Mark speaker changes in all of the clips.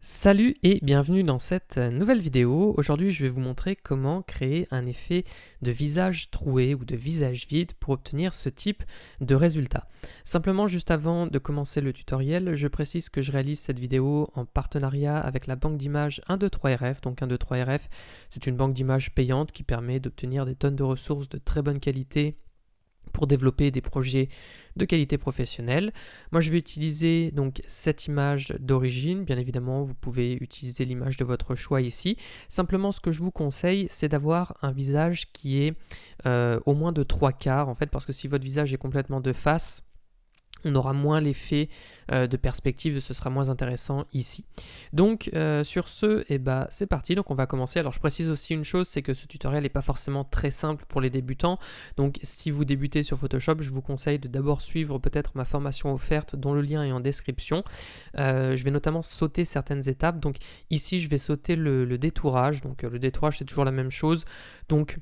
Speaker 1: Salut et bienvenue dans cette nouvelle vidéo. Aujourd'hui, je vais vous montrer comment créer un effet de visage troué ou de visage vide pour obtenir ce type de résultat. Simplement, juste avant de commencer le tutoriel, je précise que je réalise cette vidéo en partenariat avec la banque d'images 123RF. Donc 123RF, c'est une banque d'images payante qui permet d'obtenir des tonnes de ressources de très bonne qualité pour développer des projets de qualité professionnelle. Moi, je vais utiliser donc cette image d'origine. Bien évidemment, vous pouvez utiliser l'image de votre choix ici. Simplement, ce que je vous conseille, c'est d'avoir un visage qui est au moins de 3/4, en fait, parce que si votre visage est complètement de face, on aura moins l'effet de perspective, ce sera moins intéressant ici. Donc sur ce, c'est parti, donc on va commencer. Alors je précise aussi une chose, c'est que ce tutoriel n'est pas forcément très simple pour les débutants, donc si vous débutez sur Photoshop, je vous conseille de d'abord suivre peut-être ma formation offerte dont le lien est en description. Je vais notamment sauter certaines étapes, donc ici je vais sauter le détourage, donc le détourage c'est toujours la même chose, donc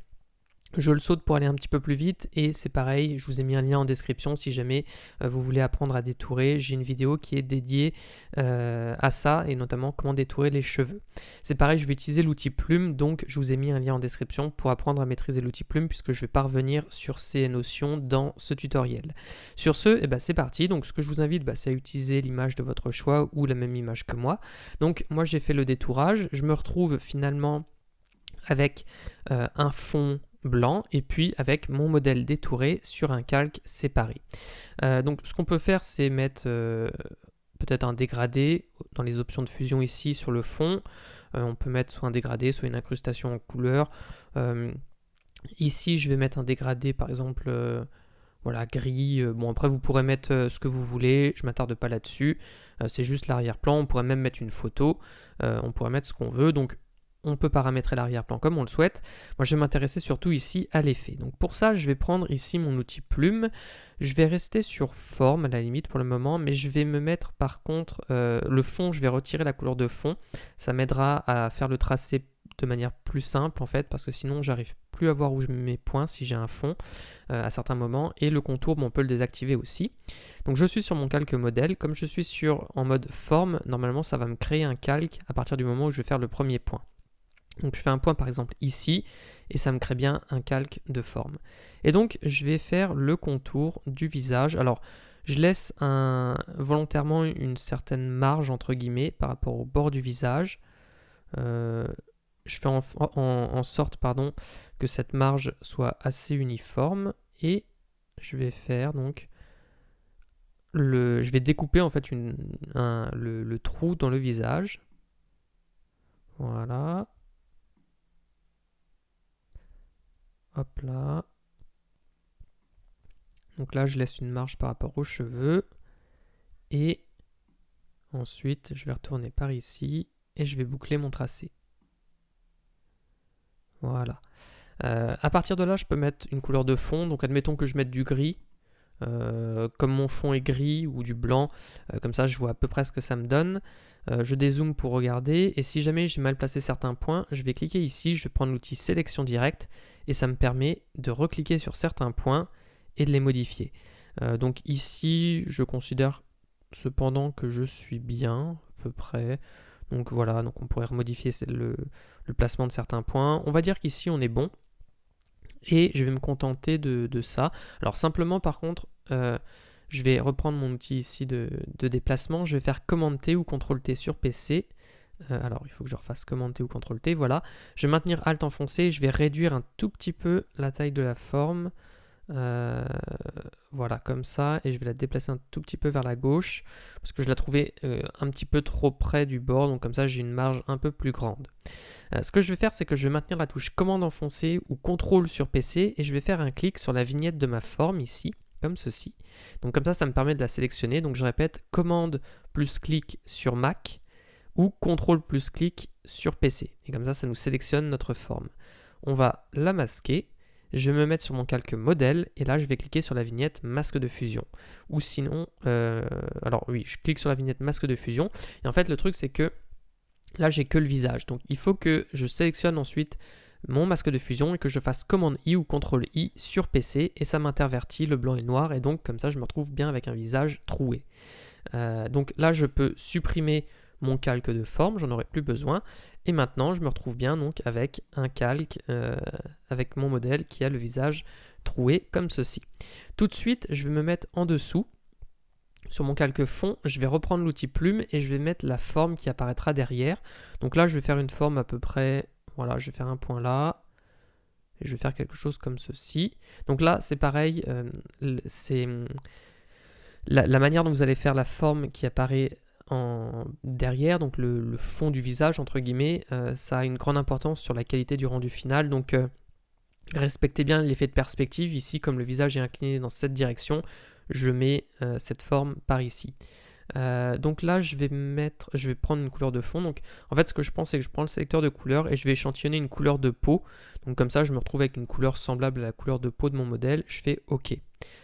Speaker 1: je le saute pour aller un petit peu plus vite et c'est pareil, je vous ai mis un lien en description si jamais vous voulez apprendre à détourer. J'ai une vidéo qui est dédiée à ça et notamment comment détourer les cheveux. C'est pareil, je vais utiliser l'outil plume, donc je vous ai mis un lien en description pour apprendre à maîtriser l'outil plume puisque je vais pas revenir sur ces notions dans ce tutoriel. Sur ce, c'est parti. Donc ce que je vous invite, c'est à utiliser l'image de votre choix ou la même image que moi. Donc moi j'ai fait le détourage, je me retrouve finalement avec un fond blanc et puis avec mon modèle détouré sur un calque séparé. Donc ce qu'on peut faire, c'est mettre peut-être un dégradé dans les options de fusion ici sur le fond. On peut mettre soit un dégradé, soit une incrustation en couleur. Ici je vais mettre un dégradé par exemple voilà, gris. Bon après vous pourrez mettre ce que vous voulez, je ne m'attarde pas là-dessus. C'est juste l'arrière-plan, on pourrait même mettre une photo, on pourrait mettre ce qu'on veut. Donc on peut paramétrer l'arrière-plan comme on le souhaite. Moi, je vais m'intéresser surtout ici à l'effet. Donc pour ça, je vais prendre ici mon outil plume. Je vais rester sur forme à la limite pour le moment, mais je vais me mettre par contre le fond, je vais retirer la couleur de fond. Ça m'aidera à faire le tracé de manière plus simple en fait, parce que sinon j'arrive plus à voir où je mets mes points si j'ai un fond à certains moments. Et le contour, on peut le désactiver aussi. Donc je suis sur mon calque modèle. Comme je suis en mode forme, normalement ça va me créer un calque à partir du moment où je vais faire le premier point. Donc je fais un point par exemple ici et ça me crée bien un calque de forme. Et donc je vais faire le contour du visage. Alors je laisse volontairement une certaine marge entre guillemets par rapport au bord du visage. Je fais en sorte que cette marge soit assez uniforme et je vais faire donc je vais découper en fait le trou dans le visage. Voilà. Hop là. Donc là, je laisse une marge par rapport aux cheveux. Et ensuite, je vais retourner par ici et je vais boucler mon tracé. Voilà. À partir de là, je peux mettre une couleur de fond. Donc admettons que je mette du gris. Comme mon fond est gris ou du blanc, comme ça je vois à peu près ce que ça me donne. Je dézoome pour regarder et si jamais j'ai mal placé certains points, je vais cliquer ici, je vais prendre l'outil sélection directe et ça me permet de recliquer sur certains points et de les modifier. Donc ici je considère cependant que je suis bien à peu près. Donc voilà, donc on pourrait remodifier le placement de certains points. On va dire qu'ici on est bon. Et je vais me contenter de ça. Alors simplement par contre, je vais reprendre mon outil ici de déplacement. Je vais faire Command-T ou Ctrl-T sur PC. Alors il faut que je refasse Command-T ou Ctrl-T, voilà. Je vais maintenir Alt enfoncé, je vais réduire un tout petit peu la taille de la forme. Voilà, comme ça. Et je vais la déplacer un tout petit peu vers la gauche. Parce que je la trouvais un petit peu trop près du bord. Donc comme ça j'ai une marge un peu plus grande. Ce que je vais faire, c'est que je vais maintenir la touche commande enfoncée ou contrôle sur PC et je vais faire un clic sur la vignette de ma forme ici, comme ceci. Donc comme ça me permet de la sélectionner. Donc je répète, commande plus clic sur Mac ou contrôle plus clic sur PC. Et comme ça nous sélectionne notre forme. On va la masquer. Je vais me mettre sur mon calque modèle et là je vais cliquer sur la vignette masque de fusion. Ou sinon, alors oui, je clique sur la vignette masque de fusion. Et en fait le truc c'est que là, j'ai que le visage. Donc, il faut que je sélectionne ensuite mon masque de fusion et que je fasse commande I ou CTRL I sur PC et ça m'intervertit le blanc et le noir et donc comme ça, je me retrouve bien avec un visage troué. Donc là, je peux supprimer mon calque de forme, j'en aurai plus besoin. Et maintenant, je me retrouve bien donc avec un calque, avec mon modèle qui a le visage troué comme ceci. Tout de suite, je vais me mettre en dessous. Sur mon calque fond, je vais reprendre l'outil plume et je vais mettre la forme qui apparaîtra derrière. Donc là, je vais faire une forme à peu près, voilà, je vais faire un point là. Et je vais faire quelque chose comme ceci. Donc là, c'est pareil, c'est la manière dont vous allez faire la forme qui apparaît derrière, donc le fond du visage, entre guillemets, ça a une grande importance sur la qualité du rendu final. Donc respectez bien l'effet de perspective. Ici, comme le visage est incliné dans cette direction, je mets cette forme par ici. Donc là, je vais prendre une couleur de fond. Donc en fait, ce que je pense, c'est que je prends le sélecteur de couleurs et je vais échantillonner une couleur de peau. Donc comme ça, je me retrouve avec une couleur semblable à la couleur de peau de mon modèle. Je fais OK.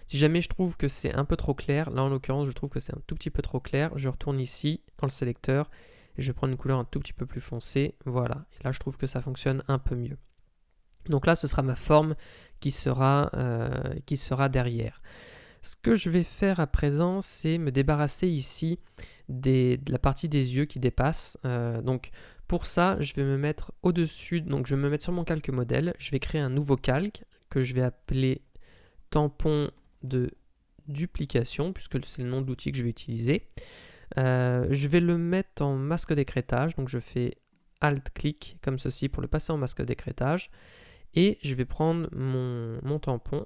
Speaker 1: Si jamais je trouve que c'est un peu trop clair, là en l'occurrence, je trouve que c'est un tout petit peu trop clair, je retourne ici dans le sélecteur et je vais prendre une couleur un tout petit peu plus foncée. Voilà. Et là, je trouve que ça fonctionne un peu mieux. Donc là, ce sera ma forme qui sera derrière. Ce que je vais faire à présent, c'est me débarrasser ici de la partie des yeux qui dépasse. Donc pour ça, je vais me mettre au-dessus, donc je vais me mettre sur mon calque modèle, je vais créer un nouveau calque que je vais appeler tampon de duplication, puisque c'est le nom de l'outil que je vais utiliser. Je vais le mettre en masque d'écrêtage, donc je fais Alt-clic comme ceci pour le passer en masque d'écrêtage. Et je vais prendre mon tampon.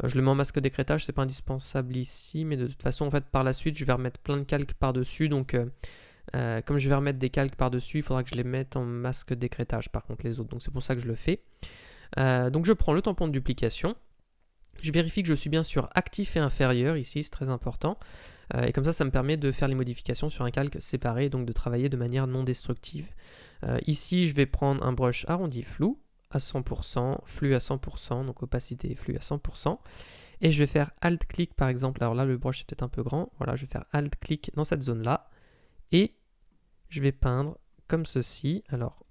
Speaker 1: Je le mets en masque d'écrêtage, c'est pas indispensable ici, mais de toute façon, en fait, par la suite, je vais remettre plein de calques par-dessus. Donc, comme je vais remettre des calques par-dessus, il faudra que je les mette en masque d'écrêtage, par contre, les autres. Donc, c'est pour ça que je le fais. Donc, je prends le tampon de duplication. Je vérifie que je suis bien sur actif et inférieur, ici, c'est très important. Et comme ça me permet de faire les modifications sur un calque séparé, donc de travailler de manière non destructive. Ici, je vais prendre un brush arrondi flou à 100%, flux à 100%, donc opacité et flux à 100%. Et je vais faire Alt-clic par exemple, alors là le brush est peut-être un peu grand, voilà, je vais faire Alt-clic dans cette zone-là, et je vais peindre comme ceci. Alors,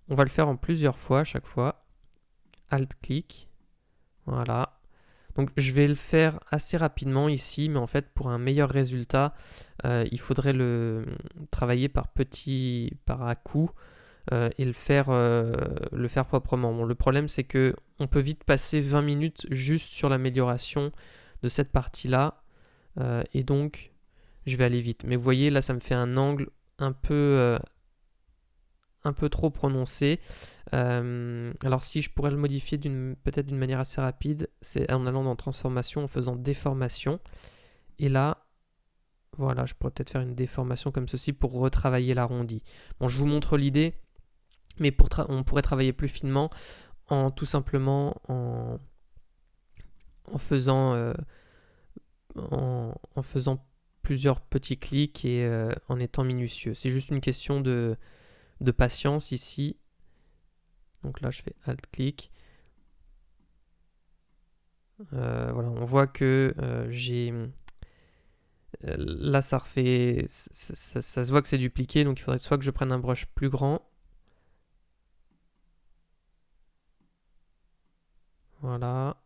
Speaker 1: on va le faire en plusieurs fois à chaque fois. Alt-clic, voilà. Donc je vais le faire assez rapidement ici, mais en fait pour un meilleur résultat, il faudrait le travailler par à-coups. Et le faire proprement. Bon, le problème, c'est que on peut vite passer 20 minutes juste sur l'amélioration de cette partie-là. Et donc, je vais aller vite. Mais vous voyez, là, ça me fait un angle un peu trop prononcé. Alors, si je pourrais le modifier peut-être d'une manière assez rapide, c'est en allant dans Transformation, en faisant Déformation. Et là, voilà, je pourrais peut-être faire une déformation comme ceci pour retravailler l'arrondi. Bon, je vous montre l'idée. Mais on pourrait travailler plus finement tout simplement en faisant plusieurs petits clics et en étant minutieux. C'est juste une question de patience ici. Donc là, je fais Alt-clic. Voilà, on voit que j'ai... Là, ça se voit que c'est dupliqué, donc il faudrait soit que je prenne un brush plus grand. Voilà.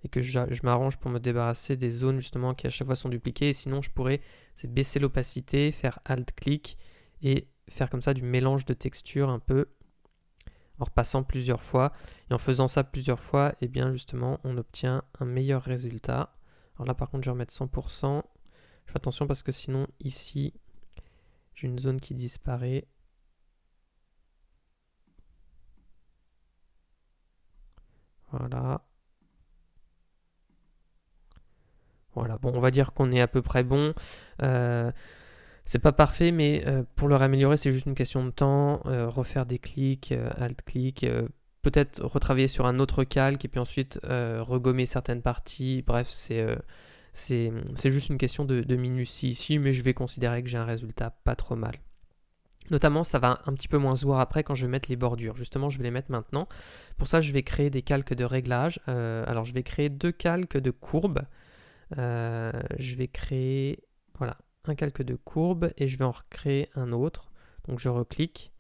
Speaker 1: Et que je m'arrange pour me débarrasser des zones justement qui à chaque fois sont dupliquées. Et sinon, je pourrais baisser l'opacité, faire Alt-clic et faire comme ça du mélange de textures un peu en repassant plusieurs fois. Et en faisant ça plusieurs fois, et bien justement, on obtient un meilleur résultat. Alors là, par contre, je vais remettre 100%. Je fais attention parce que sinon, ici, j'ai une zone qui disparaît. Voilà. Voilà, bon, on va dire qu'on est à peu près bon. C'est pas parfait, mais pour le réaméliorer, c'est juste une question de temps. Refaire des clics, Alt-clic, peut-être retravailler sur un autre calque et puis ensuite regommer certaines parties. Bref, c'est juste une question de minutie ici, mais je vais considérer que j'ai un résultat pas trop mal. Notamment, ça va un petit peu moins se voir après quand je vais mettre les bordures. Justement, je vais les mettre maintenant. Pour ça, je vais créer des calques de réglage. Alors, je vais créer 2 calques de courbe. Je vais créer voilà, un calque de courbe et je vais en recréer un autre. Donc je reclique,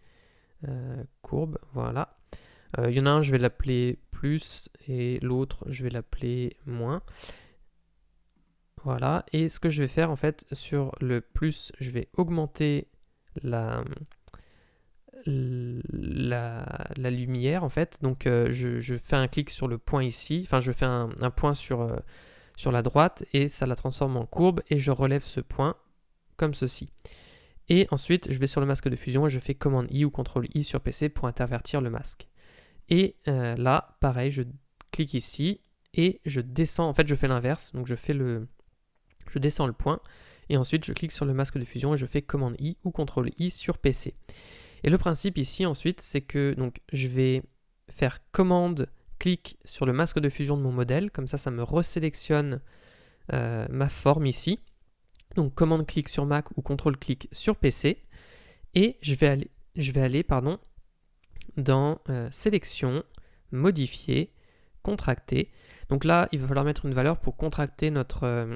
Speaker 1: courbe, voilà. Il y en a un, je vais l'appeler plus et l'autre, je vais l'appeler moins. Voilà, et ce que je vais faire en fait sur le plus, je vais augmenter la lumière en fait. Donc je fais un clic sur le point ici, enfin je fais un point sur la droite et ça la transforme en courbe et je relève ce point comme ceci. Et ensuite je vais sur le masque de fusion et je fais commande I ou CTRL I sur PC pour intervertir le masque. Et là pareil, je clique ici et je descends, en fait je fais l'inverse, donc je descends le point et ensuite je clique sur le masque de fusion et je fais commande I ou CTRL I sur PC. Et le principe ici ensuite, c'est que donc, je vais faire commande, clic sur le masque de fusion de mon modèle, comme ça me resélectionne ma forme ici. Donc commande clic sur Mac ou contrôle clic sur PC. Et je vais aller dans sélection, modifier, contracter. Donc là, il va falloir mettre une valeur pour contracter notre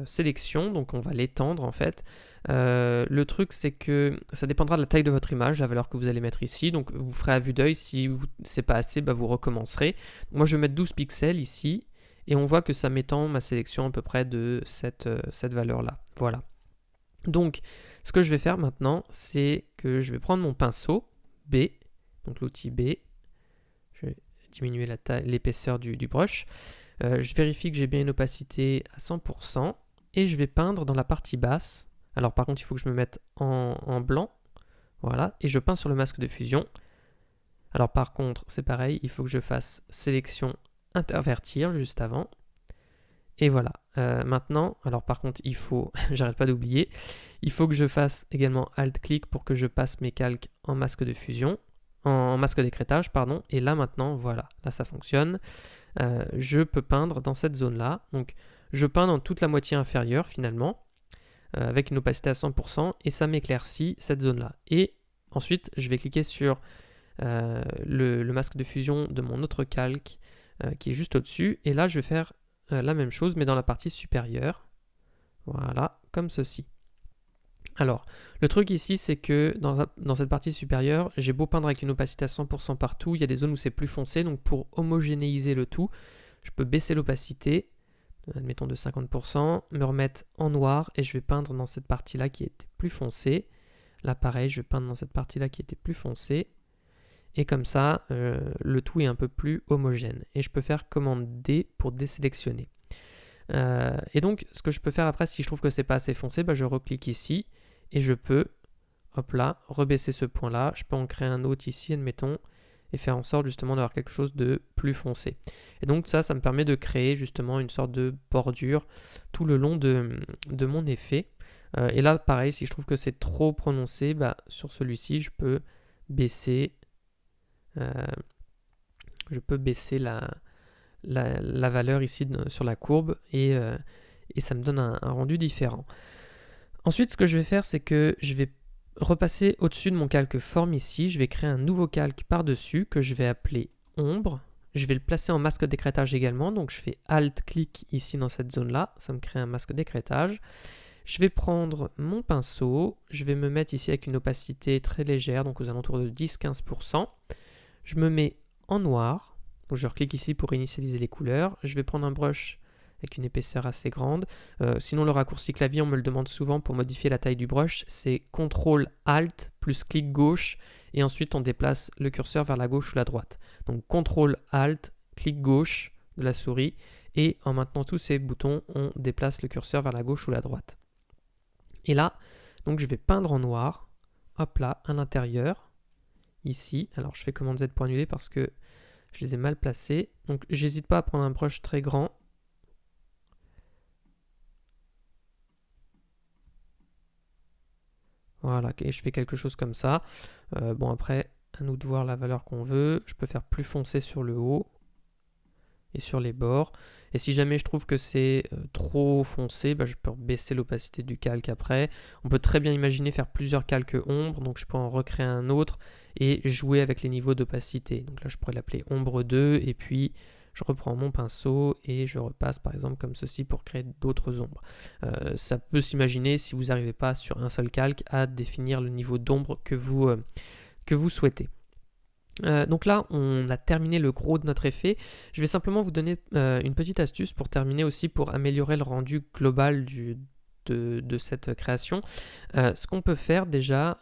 Speaker 1: sélection, donc on va l'étendre en fait. Le truc c'est que ça dépendra de la taille de votre image, la valeur que vous allez mettre ici, donc vous ferez à vue d'œil, si c'est pas assez, vous recommencerez. Moi je vais mettre 12 pixels ici, et on voit que ça m'étend ma sélection à peu près de cette valeur là, voilà. Donc ce que je vais faire maintenant, c'est que je vais prendre mon pinceau, B, donc l'outil B, je vais diminuer l'épaisseur du brush. Je vérifie que j'ai bien une opacité à 100% et je vais peindre dans la partie basse. Alors par contre il faut que je me mette en blanc, voilà, et je peins sur le masque de fusion. Alors par contre c'est pareil, il faut que je fasse sélection intervertir juste avant. Et voilà, maintenant, alors par contre il faut, j'arrête pas d'oublier, il faut que je fasse également Alt-clic pour que je passe mes calques en masque de fusion, en masque d'écrêtage, pardon, et là maintenant, voilà, là ça fonctionne. Je peux peindre dans cette zone-là. Donc je peins dans toute la moitié inférieure finalement, avec une opacité à 100%, et ça m'éclaircit cette zone-là. Et ensuite, je vais cliquer sur le masque de fusion de mon autre calque qui est juste au-dessus, et là je vais faire la même chose, mais dans la partie supérieure. Voilà, comme ceci. Alors, le truc ici, c'est que dans cette partie supérieure, j'ai beau peindre avec une opacité à 100% partout, il y a des zones où c'est plus foncé, donc pour homogénéiser le tout, je peux baisser l'opacité, admettons de 50%, me remettre en noir, et je vais peindre dans cette partie-là qui était plus foncée. Là, pareil, je vais peindre dans cette partie-là qui était plus foncée, et comme ça, le tout est un peu plus homogène. Et je peux faire commande D pour désélectionner. Et donc, ce que je peux faire après, si je trouve que c'est pas assez foncé, je reclique ici, et je peux, hop là, rebaisser ce point-là. Je peux en créer un autre ici, admettons, et faire en sorte justement d'avoir quelque chose de plus foncé. Et donc ça me permet de créer justement une sorte de bordure tout le long de mon effet. Et là, pareil, si je trouve que c'est trop prononcé, sur celui-ci, je peux baisser, la valeur ici sur la courbe, et ça me donne un rendu différent. Ensuite, ce que je vais faire, c'est que je vais repasser au-dessus de mon calque forme ici. Je vais créer un nouveau calque par-dessus que je vais appeler ombre. Je vais le placer en masque d'écrêtage également. Donc, je fais Alt-clic ici dans cette zone-là. Ça me crée un masque d'écrêtage. Je vais prendre mon pinceau. Je vais me mettre ici avec une opacité très légère, donc aux alentours de 10-15%. Je me mets en noir. Donc, je reclique ici pour initialiser les couleurs. Je vais prendre un brush avec une épaisseur assez grande. Sinon, le raccourci clavier, on me le demande souvent pour modifier la taille du brush, c'est CTRL-ALT plus clic gauche, et ensuite on déplace le curseur vers la gauche ou la droite. Donc CTRL-ALT, clic gauche de la souris, et en maintenant tous ces boutons, on déplace le curseur vers la gauche ou la droite. Et là, donc je vais peindre en noir, hop là, à l'intérieur, ici. Alors je fais commande Z pour annuler parce que je les ai mal placés. Donc j'hésite pas à prendre un brush très grand. Voilà, et je fais quelque chose comme ça. Bon, après, à nous de voir la valeur qu'on veut. Je peux faire plus foncé sur le haut et sur les bords. Et si jamais je trouve que c'est trop foncé, je peux baisser l'opacité du calque après. On peut très bien imaginer faire plusieurs calques ombre, donc je peux en recréer un autre et jouer avec les niveaux d'opacité. Donc là, je pourrais l'appeler ombre 2, et puis je reprends mon pinceau et je repasse par exemple comme ceci pour créer d'autres ombres. Ça peut s'imaginer, si vous n'arrivez pas sur un seul calque, à définir le niveau d'ombre que vous souhaitez. Donc là, on a terminé le gros de notre effet. Je vais simplement vous donner une petite astuce pour terminer aussi, pour améliorer le rendu global de cette création. Ce qu'on peut faire déjà,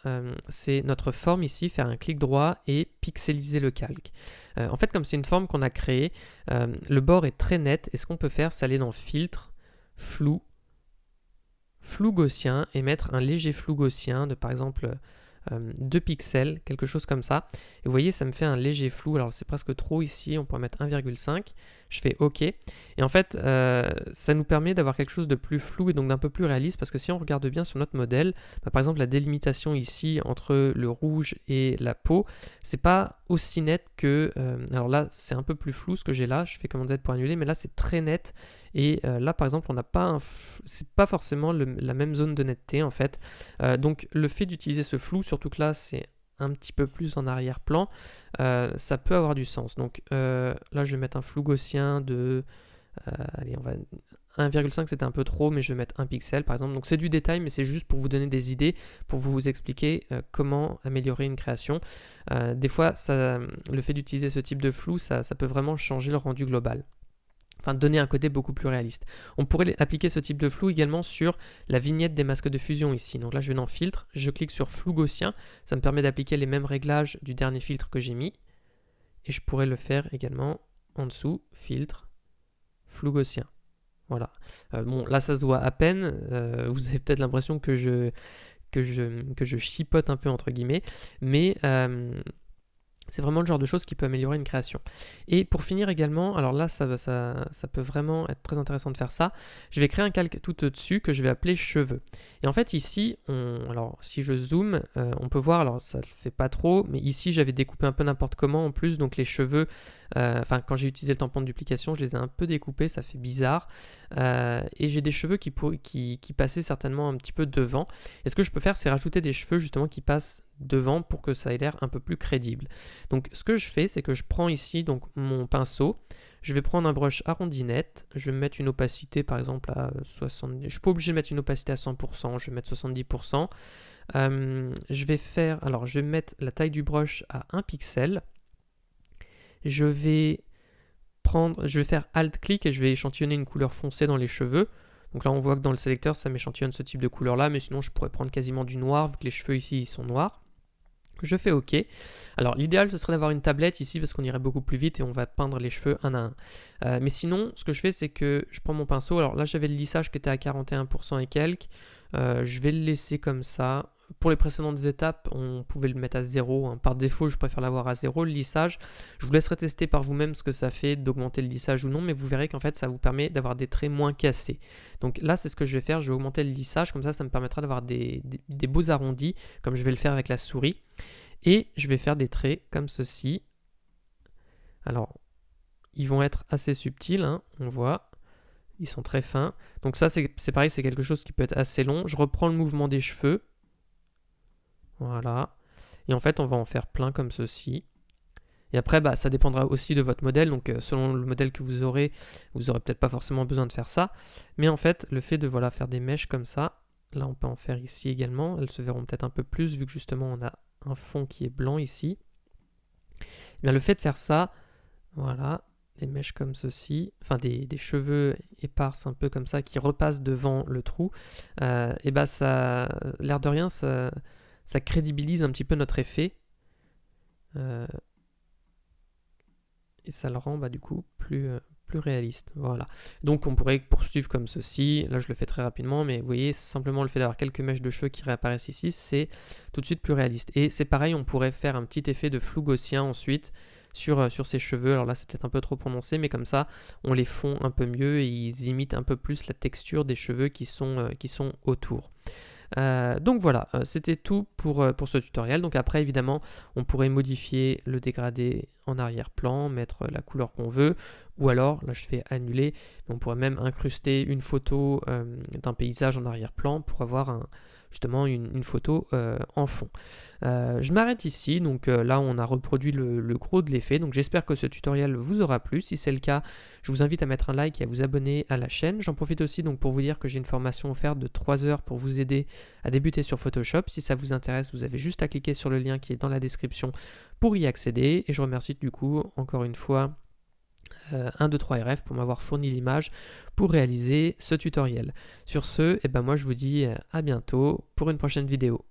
Speaker 1: c'est notre forme ici, faire un clic droit et pixeliser le calque. En fait, comme c'est une forme qu'on a créée, le bord est très net, et ce qu'on peut faire, c'est aller dans Filtre, Flou, Flou gaussien, et mettre un léger flou gaussien de par exemple 2 pixels, quelque chose comme ça. Et vous voyez, ça me fait un léger flou. Alors c'est presque trop ici, on pourrait mettre 1,5. Je fais OK. Et en fait, ça nous permet d'avoir quelque chose de plus flou et donc d'un peu plus réaliste, parce que si on regarde bien sur notre modèle, par exemple la délimitation ici entre le rouge et la peau, c'est pas aussi net que... alors là, c'est un peu plus flou ce que j'ai là. Je fais commande Z pour annuler, mais là c'est très net. Et là, par exemple, on n'a pas c'est pas forcément la même zone de netteté en fait. Donc le fait d'utiliser ce flou, surtout que là c'est un petit peu plus en arrière-plan, ça peut avoir du sens. Donc là je vais mettre un flou gaussien de... allez, on va... 1,5 c'était un peu trop, mais je vais mettre 1 pixel par exemple. Donc c'est du détail, mais c'est juste pour vous donner des idées, pour vous expliquer comment améliorer une création. Des fois, le fait d'utiliser ce type de flou, ça peut vraiment changer le rendu global. Enfin, donner un côté beaucoup plus réaliste. On pourrait appliquer ce type de flou également sur la vignette des masques de fusion ici. Donc là, je vais dans Filtre, je clique sur Flou gaussien. Ça me permet d'appliquer les mêmes réglages du dernier filtre que j'ai mis. Et je pourrais le faire également en dessous, Filtre, Flou gaussien. Voilà. Bon, là, ça se voit à peine. Vous avez peut-être l'impression que je chipote un peu entre guillemets. Mais... c'est vraiment le genre de choses qui peut améliorer une création. Et pour finir également, alors là ça peut vraiment être très intéressant de faire ça, je vais créer un calque tout au-dessus que je vais appeler cheveux. Et en fait ici, alors si je zoome, on peut voir, alors ça ne le fait pas trop, mais ici j'avais découpé un peu n'importe comment en plus, donc les cheveux, enfin quand j'ai utilisé le tampon de duplication, je les ai un peu découpés, ça fait bizarre. Et j'ai des cheveux qui passaient certainement un petit peu devant. Et ce que je peux faire, c'est rajouter des cheveux justement qui passent devant pour que ça ait l'air un peu plus crédible. Donc ce que je fais, c'est que je prends ici donc mon pinceau, je vais prendre un brush arrondi net, je vais mettre une opacité par exemple à 70%, je ne suis pas obligé de mettre une opacité à 100%, je vais mettre 70%. Je vais mettre la taille du brush à 1 pixel, je vais faire Alt-clic et je vais échantillonner une couleur foncée dans les cheveux. Donc là on voit que dans le sélecteur ça m'échantillonne ce type de couleur là, mais sinon je pourrais prendre quasiment du noir vu que les cheveux ici ils sont noirs. Je fais OK. Alors l'idéal ce serait d'avoir une tablette ici parce qu'on irait beaucoup plus vite et on va peindre les cheveux un à un. Mais sinon ce que je fais c'est que je prends mon pinceau. Alors là j'avais le lissage qui était à 41% et quelques. Je vais le laisser comme ça. Pour les précédentes étapes, on pouvait le mettre à 0. Par défaut, je préfère l'avoir à 0, le lissage. Je vous laisserai tester par vous-même ce que ça fait d'augmenter le lissage ou non, mais vous verrez qu'en fait, ça vous permet d'avoir des traits moins cassés. Donc là, c'est ce que je vais faire. Je vais augmenter le lissage, comme ça me permettra d'avoir des beaux arrondis, comme je vais le faire avec la souris. Et je vais faire des traits comme ceci. Alors, ils vont être assez subtils, hein, on voit. Ils sont très fins. Donc ça, c'est pareil, c'est quelque chose qui peut être assez long. Je reprends le mouvement des cheveux. Voilà. Et en fait, on va en faire plein comme ceci. Et après, ça dépendra aussi de votre modèle. Donc, selon le modèle que vous aurez peut-être pas forcément besoin de faire ça. Mais en fait, le fait de faire des mèches comme ça, là, on peut en faire ici également. Elles se verront peut-être un peu plus vu que justement, on a un fond qui est blanc ici. Et bien, le fait de faire ça, voilà, des mèches comme ceci, enfin des cheveux éparses un peu comme ça qui repassent devant le trou, et ça, l'air de rien, ça crédibilise un petit peu notre effet. Et ça le rend du coup plus réaliste. Voilà. Donc on pourrait poursuivre comme ceci. Là je le fais très rapidement, mais vous voyez, simplement le fait d'avoir quelques mèches de cheveux qui réapparaissent ici, c'est tout de suite plus réaliste. Et c'est pareil, on pourrait faire un petit effet de flou gaussien ensuite sur ses cheveux. Alors là c'est peut-être un peu trop prononcé, mais comme ça on les fond un peu mieux et ils imitent un peu plus la texture des cheveux qui sont autour. Donc voilà, c'était tout pour ce tutoriel. Donc après évidemment on pourrait modifier le dégradé en arrière-plan, mettre la couleur qu'on veut, ou alors là je fais annuler, on pourrait même incruster une photo d'un paysage en arrière-plan pour avoir justement une photo en fond. Je m'arrête ici, donc là on a reproduit le gros de l'effet, donc j'espère que ce tutoriel vous aura plu. Si c'est le cas, je vous invite à mettre un like et à vous abonner à la chaîne. J'en profite aussi donc pour vous dire que j'ai une formation offerte de 3 heures pour vous aider à débuter sur Photoshop. Si ça vous intéresse, vous avez juste à cliquer sur le lien qui est dans la description pour y accéder. Et je remercie du coup encore une fois 123RF pour m'avoir fourni l'image pour réaliser ce tutoriel. Sur ce, moi je vous dis à bientôt pour une prochaine vidéo.